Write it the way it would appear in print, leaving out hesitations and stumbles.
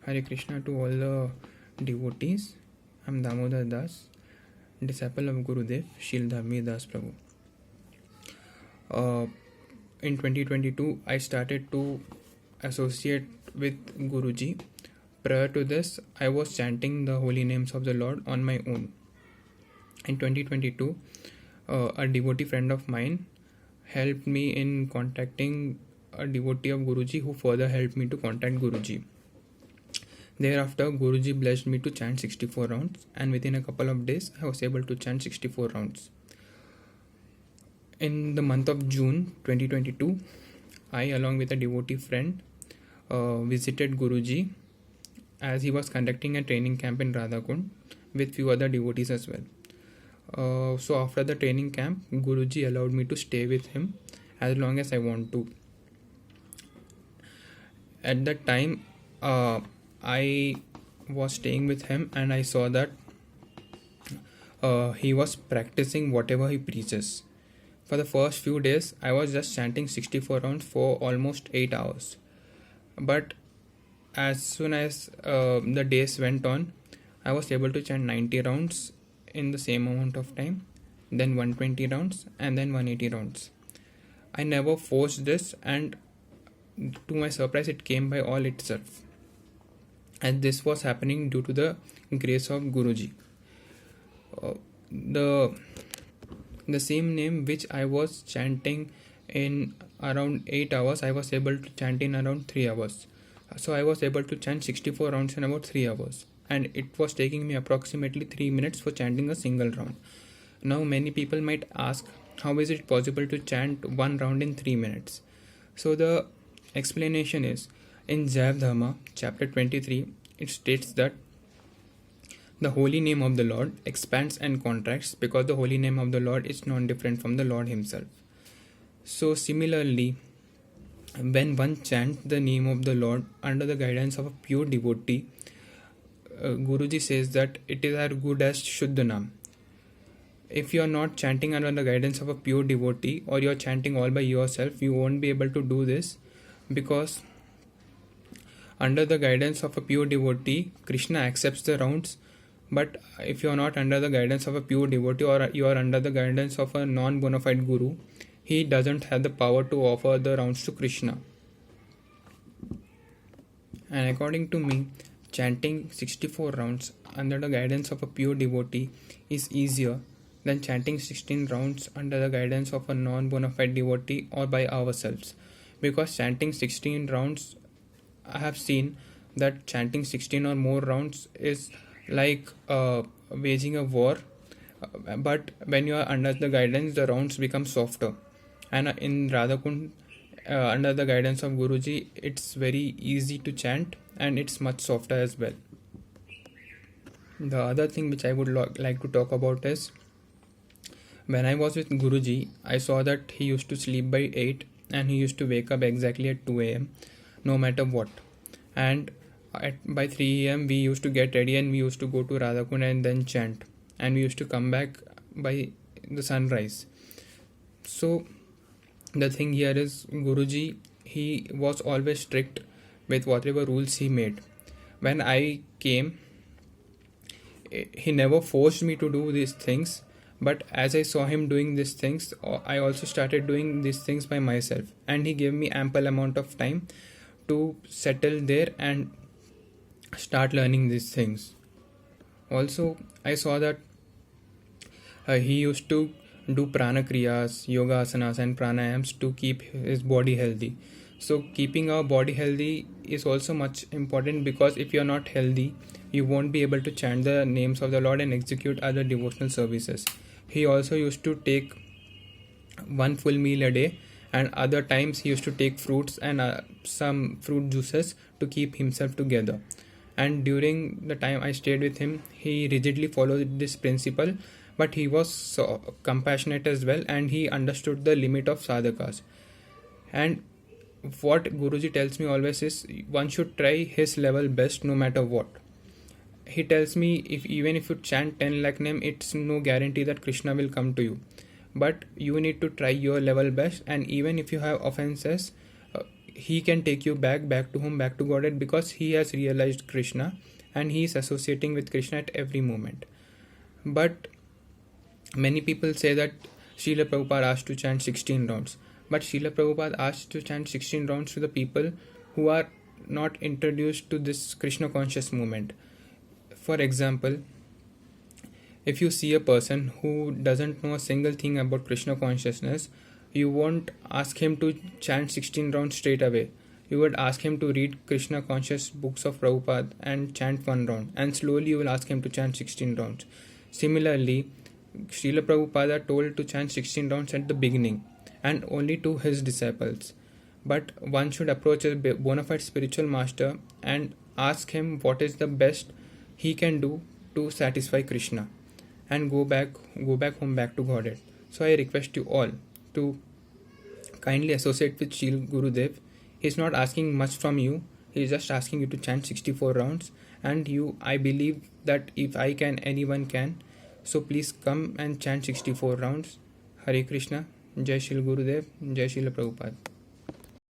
Hare Krishna to all the devotees. I'm Damodar Das, disciple of Gurudev, Shildhamir Das Prabhu. In 2022, I started to associate with Guruji. Prior to this, I was chanting the holy names of the Lord on my own. In 2022, a devotee friend of mine helped me in contacting a devotee of Guruji who further helped me to contact Guruji. Thereafter, Guruji blessed me to chant 64 rounds, and within a couple of days, I was able to chant 64 rounds. In the month of June 2022, I, along with a devotee friend, visited Guruji as he was conducting a training camp in Radhakund with few other devotees as well. So after the training camp, Guruji allowed me to stay with him as long as I want to. At that time, I was staying with him and I saw that he was practicing whatever he preaches. For the first few days, I was just chanting 64 rounds for almost 8 hours. But as soon as the days went on, I was able to chant 90 rounds in the same amount of time, then 120 rounds, and then 180 rounds. I never forced this, and to my surprise, it came by all itself. And this was happening due to the grace of Guruji. The same name which I was chanting in around 8 hours, I was able to chant in around 3 hours. So I was able to chant 64 rounds in about 3 hours. And it was taking me approximately 3 minutes for chanting a single round. Now many people might ask, how is it possible to chant one round in 3 minutes? So the explanation is, in Jaiv Dharma, chapter 23, it states that the holy name of the Lord expands and contracts because the holy name of the Lord is non-different from the Lord himself. So similarly, when one chants the name of the Lord under the guidance of a pure devotee, Guruji says that it is as good as Shuddhanam. If you are not chanting under the guidance of a pure devotee, or you are chanting all by yourself, you won't be able to do this, because under the guidance of a pure devotee, Krishna accepts the rounds. But if you are not under the guidance of a pure devotee, or you are under the guidance of a non-bona fide guru, he doesn't have the power to offer the rounds to Krishna. And according to me, chanting 64 rounds under the guidance of a pure devotee is easier than chanting 16 rounds under the guidance of a non-bona fide devotee or by ourselves. Because chanting 16 rounds, I have seen that chanting 16 or more rounds is like waging a war, but when you are under the guidance, the rounds become softer. And in Radhakund, under the guidance of Guruji, it's very easy to chant and it's much softer as well. The other thing which I would like to talk about is, when I was with Guruji, I saw that he used to sleep by 8 and he used to wake up exactly at 2 a.m. no matter what. And by 3 a.m. we used to get ready and we used to go to Radhakund and then chant. And we used to come back by the sunrise. So the thing here is, Guruji, he was always strict with whatever rules he made. When I came, he never forced me to do these things. But as I saw him doing these things, I also started doing these things by myself. And he gave me ample amount of time to settle there and start learning these things. Also, I saw that he used to do prana kriyas, yoga asanas and pranayams to keep his body healthy. So keeping our body healthy is also much important, because if you are not healthy, you won't be able to chant the names of the Lord and execute other devotional services. He also used to take one full meal a day, and other times he used to take fruits and some fruit juices to keep himself together. And during the time I stayed with him, he rigidly followed this principle, but he was so compassionate as well, and he understood the limit of sadhakas. And what Guruji tells me always is, one should try his level best no matter what. He tells me, even if you chant 10 lakh name, it's no guarantee that Krishna will come to you. But you need to try your level best, and even if you have offenses, he can take you back to home, back to Godhead, because he has realized Krishna and he is associating with Krishna at every moment. But many people say that Srila Prabhupada asked to chant 16 rounds. But Srila Prabhupada asked to chant 16 rounds to the people who are not introduced to this Krishna conscious movement. For example, if you see a person who doesn't know a single thing about Krishna consciousness, you won't ask him to chant 16 rounds straight away. You would ask him to read Krishna conscious books of Prabhupada and chant 1 round, and slowly you will ask him to chant 16 rounds. Similarly, Srila Prabhupada told to chant 16 rounds at the beginning and only to his disciples. But one should approach a bona fide spiritual master and ask him what is the best he can do to satisfy Krishna and go back home, back to Godhead. So I request you all to kindly associate with Srila Gurudev. He is not asking much from you. He is just asking you to chant 64 rounds. And I believe that if I can, anyone can. So please come and chant 64 rounds. Hare Krishna. Jai Srila Gurudev. Jai Srila Prabhupada.